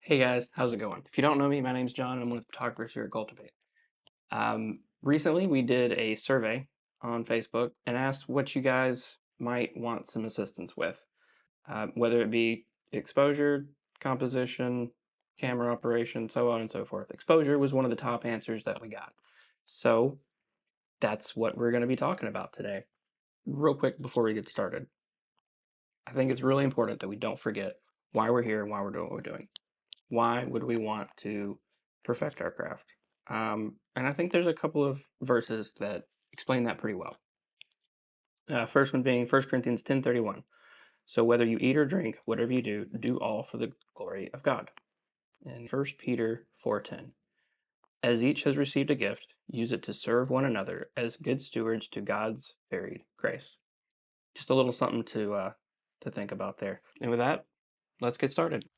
Hey guys, how's it going? If you don't know me, my name's John and I'm one of the photographers here at Cultivate. Recently, we did a survey on Facebook and asked what you guys might want some assistance with, whether it be exposure, composition, camera operation, so on and so forth. Exposure was one of the top answers that we got. So that's what we're going to be talking about today. Real quick before we get started, I think it's really important that we don't forget why we're here and why we're doing what we're doing. Why would we want to perfect our craft? And I think there's a couple of verses that explain that pretty well. First one being 1 Corinthians 10:31. So whether you eat or drink, whatever you do, do all for the glory of God. And 1 Peter 4:10. As each has received a gift, use it to serve one another as good stewards to God's varied grace. Just a little something to think about there. And with that, let's get started.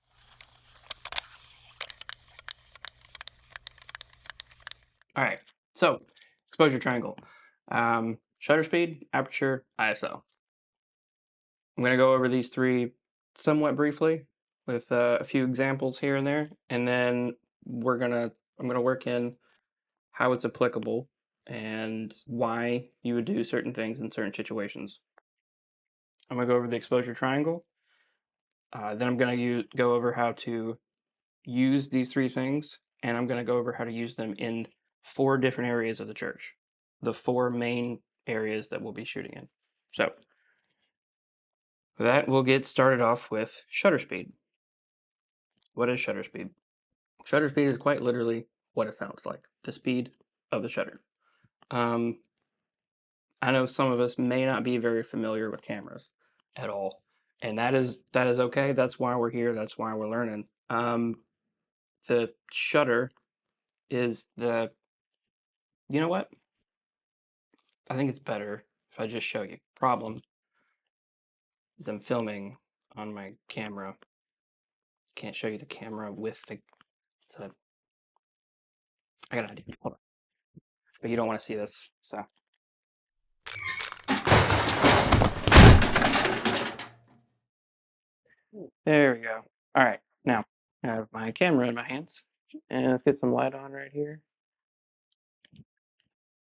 All right, so exposure triangle, shutter speed, aperture, ISO. I'm going to go over these three somewhat briefly with a few examples here and there, and then I'm gonna work in how it's applicable and why you would do certain things in certain situations. I'm gonna go over the exposure triangle. Then I'm gonna go over how to use these three things, and I'm gonna go over how to use them in 4 different areas of the church, the 4 main areas that we'll be shooting in. So with that, we'll get started off with shutter speed. What is shutter speed? Shutter speed is quite literally what it sounds like, the speed of the shutter. Um, I know some of us may not be very familiar with cameras at all, and that is okay. That's why we're here. That's why we're learning. The shutter is the you know what? I think it's better if I just show you. Problem is I'm filming on my camera. Can't show you the camera with the. I got an idea. Hold on. But you don't want to see this, so. There we go. All right, now I have my camera in my hands, and let's get some light on right here.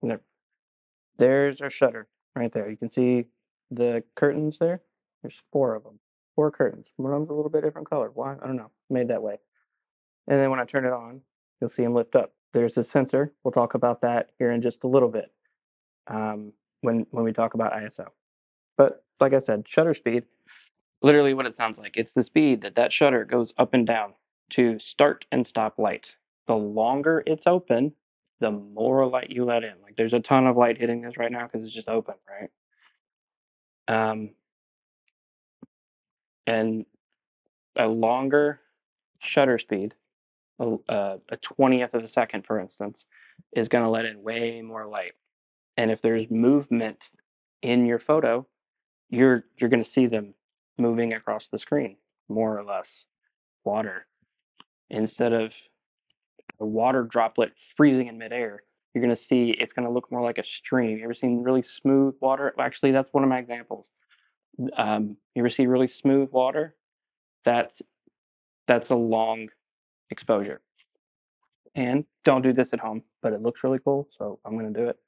And there's our shutter right there. You can see the curtains there. There's 4 of them, 4 curtains. One of them's a little bit different color. Why? I don't know. Made that way. And then when I turn it on, you'll see them lift up. There's a sensor. We'll talk about that here in just a little bit when we talk about ISO. But like I said, shutter speed, literally what it sounds like. It's the speed that shutter goes up and down to start and stop light. The longer it's open, the more light you let in. Like there's a ton of light hitting this right now because it's just open, right? And a longer shutter speed, a 20th of a second, for instance, is going to let in way more light. And if there's movement in your photo, you're going to see them moving across the screen, more or less. Water, instead of a water droplet freezing in midair, you're going to see it's going to look more like a stream. You ever seen really smooth water? Actually, that's one of my examples. You ever see really smooth water? That's a long exposure. And don't do this at home, but it looks really cool, so I'm going to do it.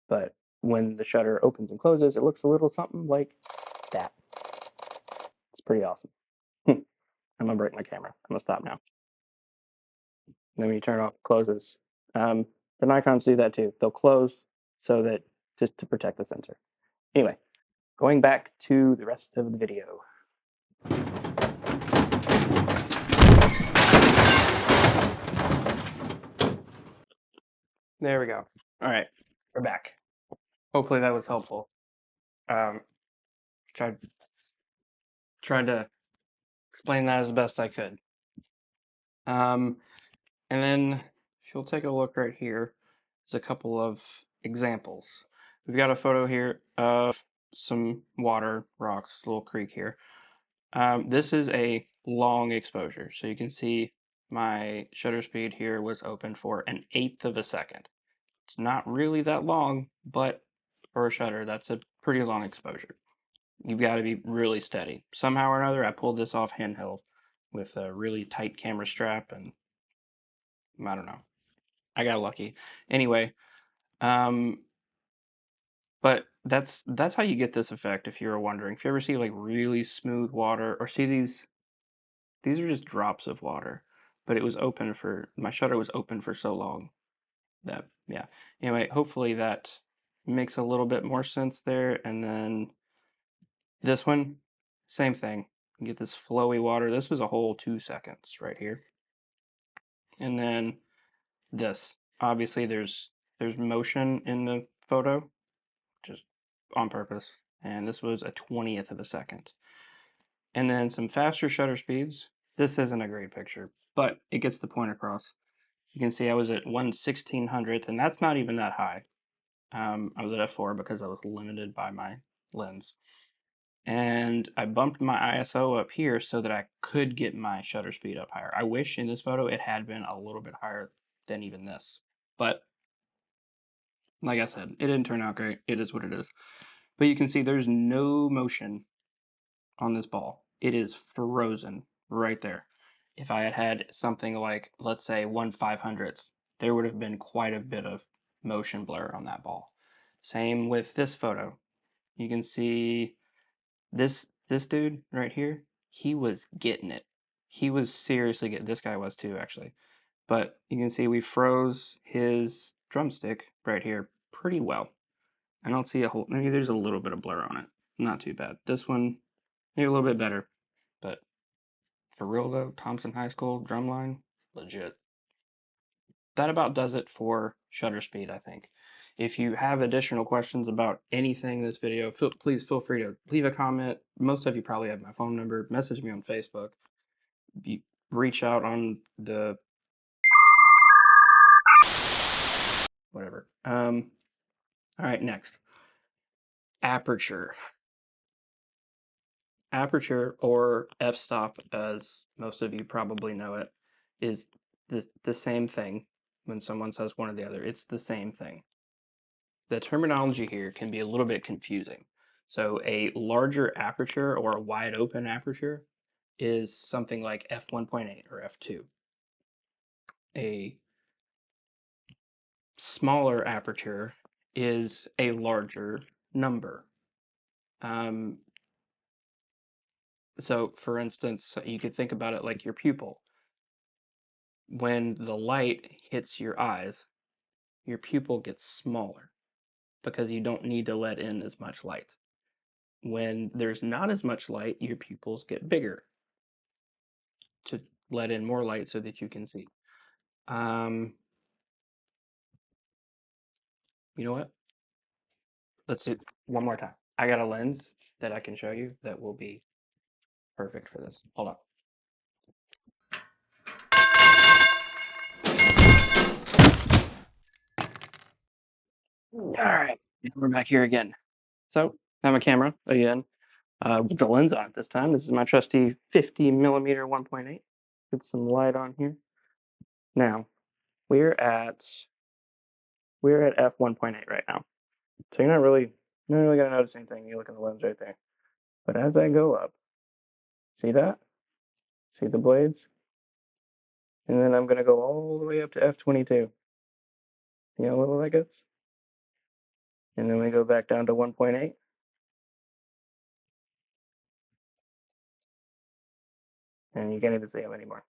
But when the shutter opens and closes, it looks a little something like that. It's pretty awesome. I'm going to break my camera. I'm going to stop now. And then when you turn it off, it closes. The Nikons do that too. They'll close so that just to protect the sensor. Anyway, going back to the rest of the video. There we go. All right, we're back. Hopefully that was helpful. Um, tried to explain that as best I could. And then if you'll take a look right here, there's a couple of examples. We've got a photo here of some water, rocks, little creek here. This is a long exposure, so you can see my shutter speed here was open for 1/8 of a second. It's not really that long, but for a shutter, that's a pretty long exposure. You've got to be really steady. Somehow or another, I pulled this off handheld with a really tight camera strap, and I don't know. I got lucky. Anyway, um, but that's how you get this effect. If you're wondering, if you ever see like really smooth water, or see these are just drops of water, but it was open for my shutter was open for so long that yeah. Anyway, hopefully that makes a little bit more sense there. And then this one, same thing. You get this flowy water. This was a whole 2 seconds right here. And then this. Obviously there's motion in the photo, just on purpose. And this was a 20th of a second. And then some faster shutter speeds. This isn't a great picture, but it gets the point across. You can see I was at 1/1600th, and that's not even that high. I was at f4 because I was limited by my lens. And I bumped my ISO up here so that I could get my shutter speed up higher. I wish in this photo it had been a little bit higher than even this. But like I said, it didn't turn out great. It is what it is. But you can see there's no motion on this ball. It is frozen right there. If I had had something like, let's say, 1/500th, there would have been quite a bit of motion blur on that ball. Same with this photo. You can see this dude right here, he was getting it. He was seriously getting, this guy was too, actually. But you can see we froze his drumstick right here pretty well. I don't see a whole, maybe there's a little bit of blur on it. Not too bad. This one, maybe a little bit better. But for real though, Thompson High School drumline, legit. That about does it for shutter speed, I think. If you have additional questions about anything in this video, please feel free to leave a comment. Most of you probably have my phone number. Message me on Facebook. You reach out on the whatever. All right, next. Aperture. Aperture, or f-stop as most of you probably know it, is the same thing. When someone says one or the other, it's the same thing. The terminology here can be a little bit confusing. So a larger aperture, or a wide open aperture, is something like f1.8 or f2. A smaller aperture is a larger number. Um, so for instance, you could think about it like your pupil. When the light hits your eyes, your pupil gets smaller because you don't need to let in as much light. When there's not as much light, your pupils get bigger to let in more light so that you can see. You know what? Let's do it one more time. I got a lens that I can show you that will be perfect for this. Hold on. All right, we're back here again. So I have a camera again with the lens on it this time. This is my trusty 50mm 1.8. Get some light on here. Now we're at f1.8 right now. So you're not really gonna notice anything. You look in the lens right there. But as I go up, see that? See the blades? And then I'm gonna go all the way up to f22. You know how little that gets? And then we go back down to 1.8. And you can't even see them anymore.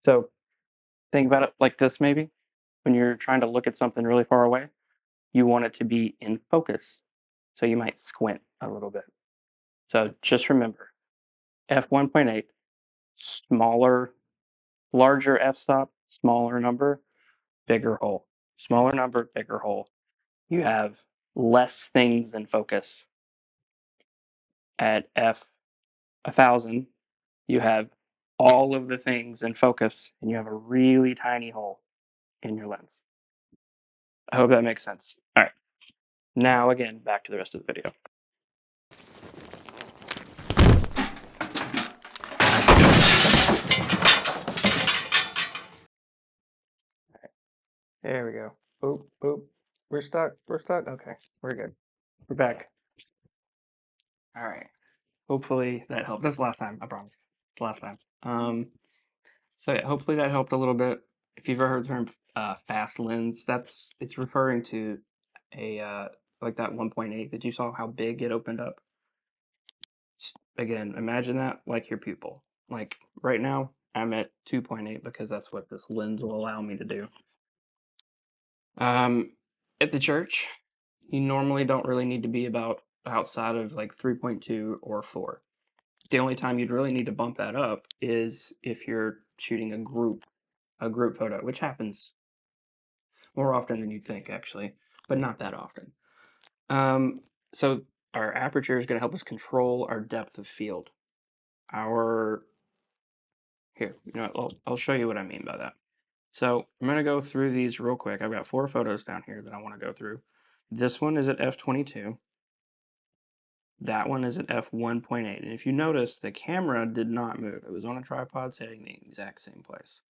So think about it like this maybe. When you're trying to look at something really far away, you want it to be in focus. So you might squint a little bit. So just remember, f1.8, smaller, larger f-stop, smaller number, bigger hole. Smaller number, bigger hole. You have less things in focus. At f1000, you have all of the things in focus, and you have a really tiny hole in your lens. I hope that makes sense. All right. Now, again, back to the rest of the video. There we go. Oop, oop. We're stuck. We're stuck. Okay, we're good. We're back. All right. Hopefully that helped. That's the last time, I promise. last time. So yeah, hopefully that helped a little bit. If you've ever heard the term fast lens, it's referring to a like that 1.8 that you saw how big it opened up. Again, imagine that like your pupil. Like right now, I'm at 2.8 because that's what this lens will allow me to do. Um, at the church, you normally don't really need to be about outside of like 3.2 or 4. The only time you'd really need to bump that up is if you're shooting a group photo, which happens more often than you think, actually, but not that often. So our aperture is going to help us control our depth of field. Our Here, I'll show you what I mean by that. So I'm going to go through these real quick. I've got 4 photos down here that I want to go through. This one is at f22. That one is at f1.8. And if you notice, the camera did not move. It was on a tripod sitting in the exact same place.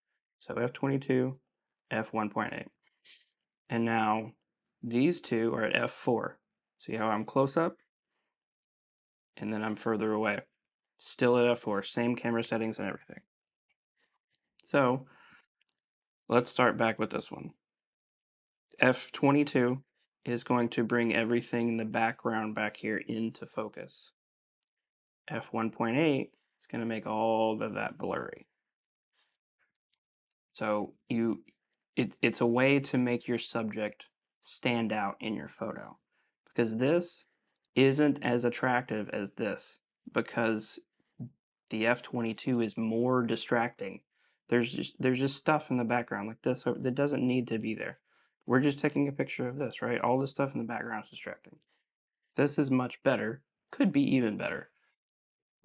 So f22, f1.8. And now these two are at f4. See how I'm close up? And then I'm further away. Still at f4, same camera settings and everything. So let's start back with this one. f22 is going to bring everything in the background back here into focus. f1.8 is going to make all of that blurry. So it's a way to make your subject stand out in your photo, because this isn't as attractive as this, because the f22 is more distracting. There's just stuff in the background like this that doesn't need to be there. We're just taking a picture of this, right? All this stuff in the background is distracting. This is much better, could be even better.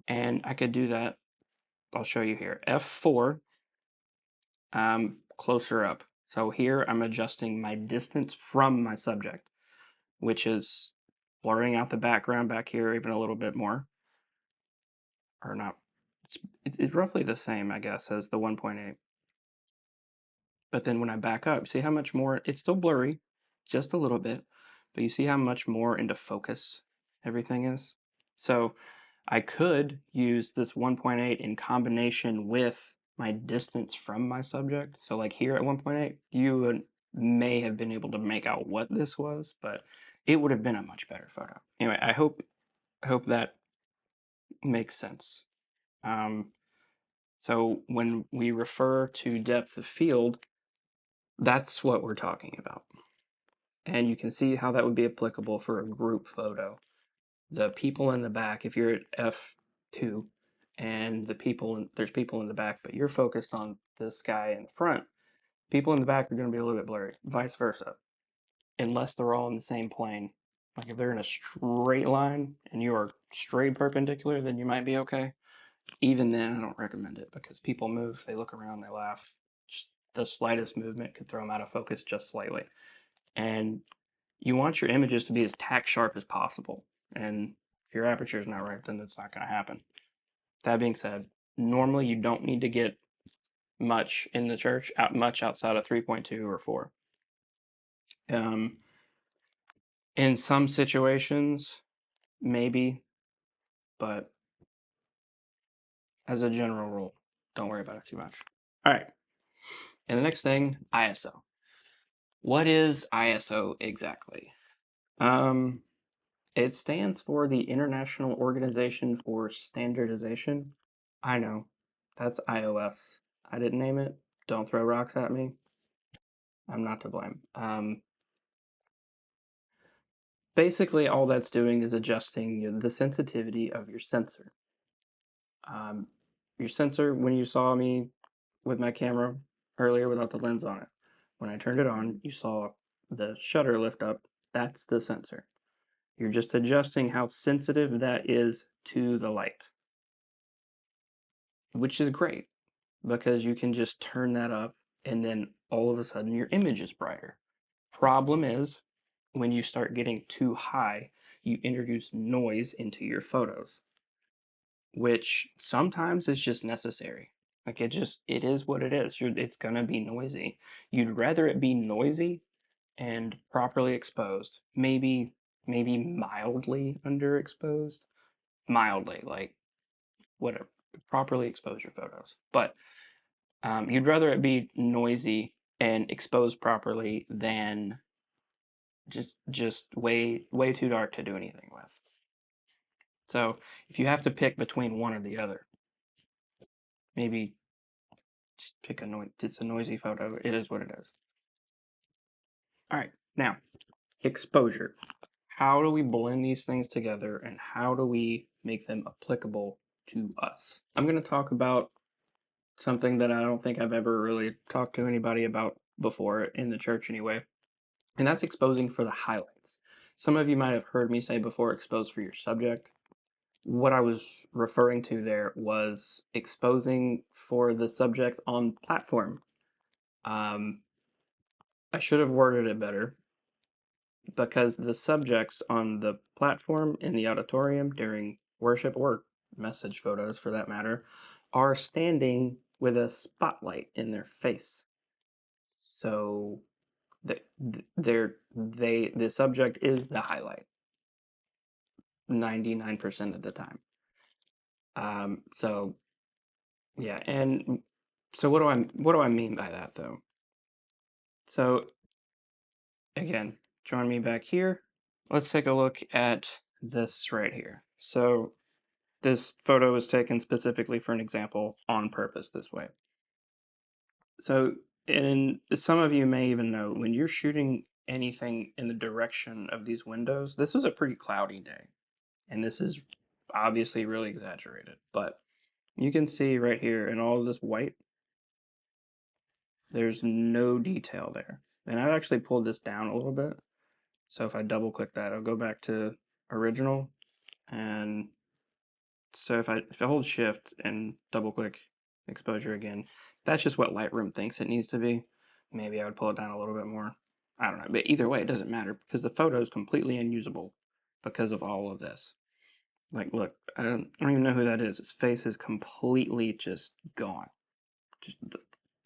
And I could do that. I'll show you here. F4, closer up. So here I'm adjusting my distance from my subject, which is blurring out the background back here even a little bit more. Or not. It's roughly the same, I guess, as the 1.8. But then when I back up, see how much more, it's still blurry, just a little bit, but you see how much more into focus everything is? So I could use this 1.8 in combination with my distance from my subject. So like here at 1.8, you may have been able to make out what this was, but it would have been a much better photo. Anyway, I hope that makes sense. So when we refer to depth of field, that's what we're talking about. And you can see how that would be applicable for a group photo. The people in the back, if you're at f2 and there's people in the back, but you're focused on this guy in the front, people in the back are going to be a little bit blurry, vice versa, unless they're all in the same plane. Like if they're in a straight line and you are straight perpendicular, then you might be okay. Even then, I don't recommend it because people move, they look around, they laugh. Just the slightest movement could throw them out of focus just slightly. And you want your images to be as tack sharp as possible. And if your aperture is not right, then it's not going to happen. That being said, normally you don't need to get much in the church, much outside of 3.2 or 4. In some situations, maybe, but as a general rule, don't worry about it too much. All right. And the next thing, ISO. What is ISO exactly? It stands for the International Organization for Standardization. I know, that's iOS. I didn't name it. Don't throw rocks at me. I'm not to blame. Basically, all that's doing is adjusting the sensitivity of your sensor. Um, your sensor, when you saw me with my camera earlier without the lens on it, when I turned it on, you saw the shutter lift up. That's the sensor. You're just adjusting how sensitive that is to the light, which is great because you can just turn that up and then all of a sudden your image is brighter. Problem is, when you start getting too high, you introduce noise into your photos, which sometimes is just necessary. Like it is what it is. It's gonna be noisy. You'd rather it be noisy and properly exposed, maybe mildly underexposed, mildly, like whatever, properly expose your photos. But you'd rather it be noisy and exposed properly than just way too dark to do anything with. So if you have to pick between one or the other, maybe just pick it's a noisy photo. It is what it is. All right, now exposure. How do we blend these things together and how do we make them applicable to us? I'm going to talk about something that I don't think I've ever really talked to anybody about before in the church anyway, and that's exposing for the highlights. Some of you might have heard me say before, expose for your subject. What I was referring to there was exposing for the subject on platform. Um, I should have worded it better because the subjects on the platform in the auditorium during worship or message photos for that matter are standing with a spotlight in their face. So the subject is the highlight 99% of the time. So yeah, and so what do I mean by that though? So again, join me back here. Let's take a look at this right here. So this photo was taken specifically for an example on purpose this way. So, and some of you may even know when you're shooting anything in the direction of these windows, this was a pretty cloudy day. And this is obviously really exaggerated, but you can see right here in all of this white, there's no detail there. And I've actually pulled this down a little bit. So if I double click that, I'll go back to original. And so if I hold shift and double click exposure again, that's just what Lightroom thinks it needs to be. Maybe I would pull it down a little bit more. I don't know, but either way, it doesn't matter because the photo is completely unusable because of all of this. Like, look, I don't even know who that is. His face is completely just gone. Just,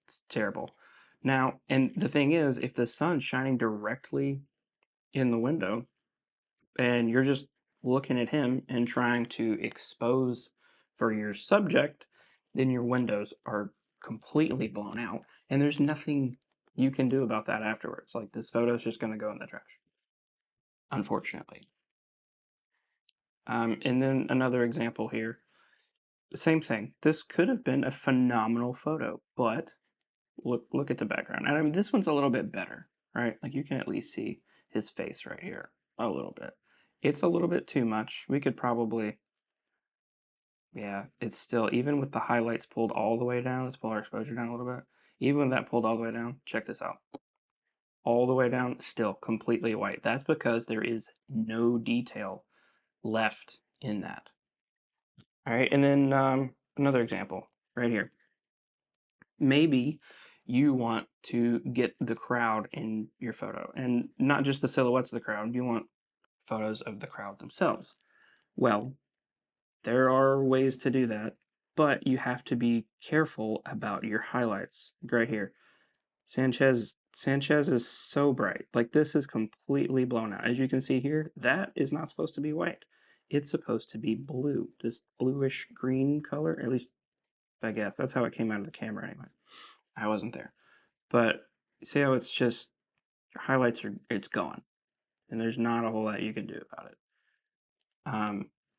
it's terrible. Now, and the thing is, if the sun's shining directly in the window and you're just looking at him and trying to expose for your subject, then your windows are completely blown out and there's nothing you can do about that afterwards. Like, this photo is just going to go in the trash, unfortunately. And then another example here. Same thing. This could have been a phenomenal photo, but look at the background. And I mean, this one's a little bit better, right? Like, you can at least see his face right here a little bit. It's a little bit too much. We could probably, yeah, it's still, even with the highlights pulled all the way down, let's pull our exposure down a little bit. Even with that pulled all the way down, check this out. All the way down, still completely white. That's because there is no detail left in that. All right, and then another example right here. Maybe you want to get the crowd in your photo and not just the silhouettes of the crowd, you want photos of the crowd themselves. Well, there are ways to do that, but you have to be careful about your highlights. Right here, Sanchez is so bright. Like, this is completely blown out. As you can see here, that is not supposed to be white. It's supposed to be blue, this bluish green color. At least I guess that's how it came out of the camera anyway. I wasn't there. But see how it's just your highlights are, it's gone. And there's not a whole lot you can do about it.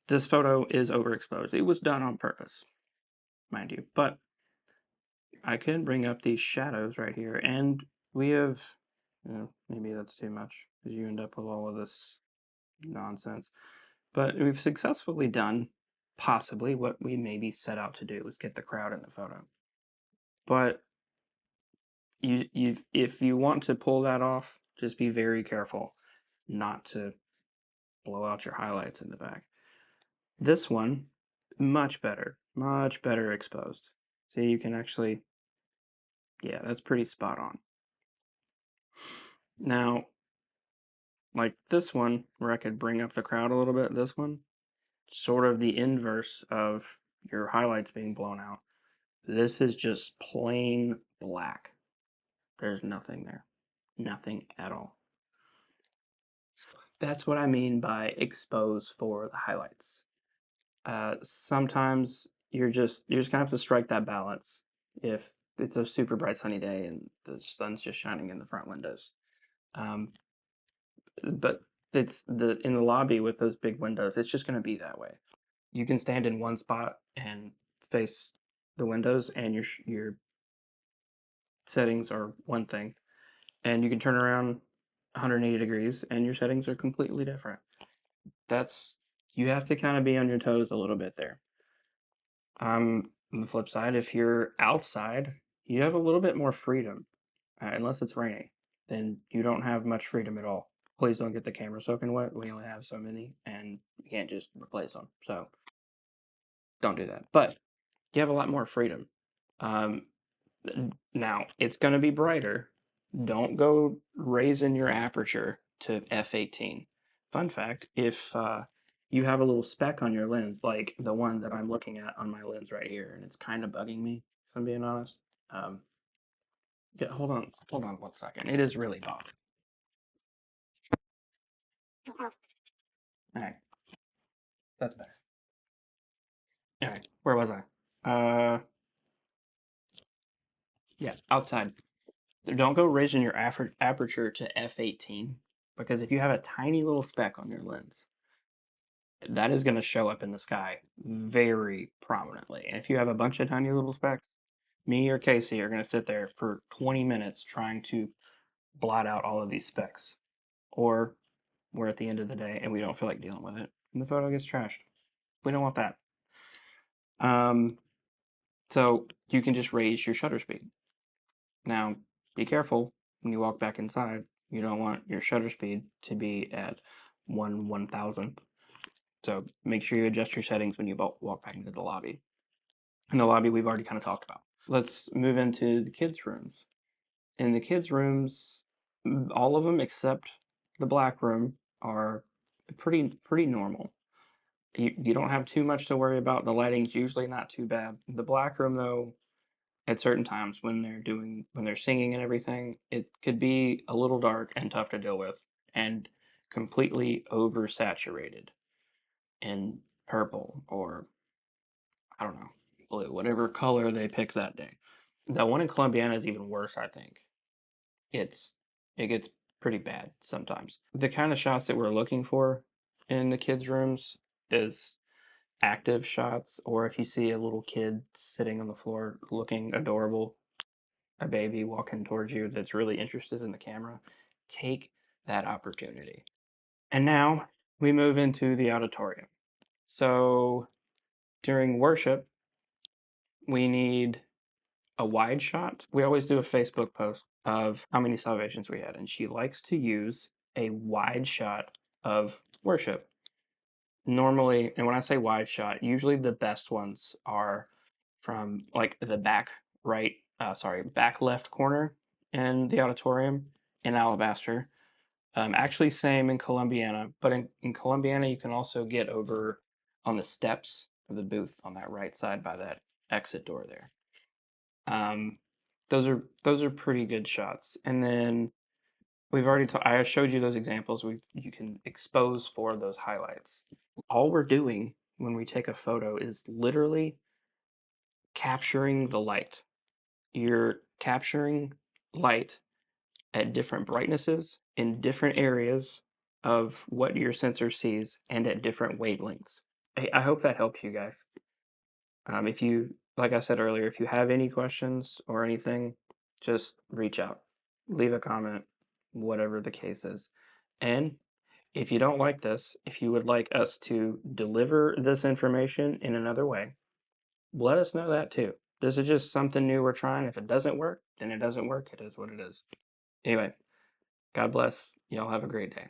This photo is overexposed. It was done on purpose, mind you. But I can bring up these shadows right here, and we have, maybe that's too much because you end up with all of this nonsense. But we've successfully done possibly what we maybe set out to do, was get the crowd in the photo. But if you want to pull that off, just be very careful not to blow out your highlights in the back. This one, much better exposed. See, you can actually, yeah, that's pretty spot on. Now, like this one, where I could bring up the crowd a little bit, this one, sort of the inverse of your highlights being blown out. This is just plain black. There's nothing there. Nothing at all. That's what I mean by expose for the highlights. Sometimes you're just gonna have to strike that balance if it's a super bright sunny day and the sun's just shining in the front windows. Um, but it's in the lobby with those big windows, it's just gonna be that way. You can stand in one spot and face the windows, and your settings are one thing, and you can turn around 180 degrees, and your settings are completely different. That's You have to kind of be on your toes a little bit there. On the flip side, if you're outside, you have a little bit more freedom, unless it's raining. Then you don't have much freedom at all. Please don't get the camera soaking wet. We only have so many, and you can't just replace them. So don't do that. But you have a lot more freedom. Um, Now it's going to be brighter. Don't go raising your aperture to f18. Fun fact: if you have a little speck on your lens, like the one that I'm looking at on my lens right here, and it's kind of bugging me, if I'm being honest. Um, yeah, hold on 1 second. It is really bothering. All right, that's better. All right, where was I? Yeah, outside. Don't go raising your aperture to f18 because if you have a tiny little speck on your lens, that is going to show up in the sky very prominently. And if you have a bunch of tiny little specks, me or Casey are going to sit there for 20 minutes trying to blot out all of these specks. Or we're at the end of the day and we don't feel like dealing with it, and the photo gets trashed. We don't want that. Um, so you can just raise your shutter speed. Now, be careful when you walk back inside. You don't want your shutter speed to be at 1/1000th. So make sure you adjust your settings when you walk back into the lobby. In the lobby, we've already kind of talked about. Let's move into the kids' rooms. In the kids' rooms, all of them except the black room are pretty normal. You don't have too much to worry about. The lighting's usually not too bad. The black room, though, at certain times when they're singing and everything, it could be a little dark and tough to deal with, and completely oversaturated in purple or I don't know, blue, whatever color they pick that day. The one in Columbiana is even worse, I think. It's it gets pretty bad sometimes. The kind of shots that we're looking for in the kids' rooms is active shots, or if you see a little kid sitting on the floor looking adorable, a baby walking towards you that's really interested in the camera, take that opportunity. And now we move into the auditorium. So during worship, we need a wide shot. We always do a Facebook post of how many salvations we had, and she likes to use a wide shot of worship. Normally, and when I say wide shot, usually the best ones are from like the back left corner in the auditorium in Alabaster. Actually, same in Columbiana, but in Columbiana, you can also get over on the steps of the booth on that right side by that exit door there. Um, those are pretty good shots. And then I showed you those examples. You can expose for those highlights. All we're doing when we take a photo is literally capturing the light. You're capturing light at different brightnesses in different areas of what your sensor sees and at different wavelengths. I hope that helps you guys. If you, like I said earlier, if you have any questions or anything, just reach out, leave a comment, whatever the case is. And if you don't like this, if you would like us to deliver this information in another way, let us know that too. This is just something new we're trying. If it doesn't work, then it doesn't work. It is what it is. Anyway, God bless. Y'all have a great day.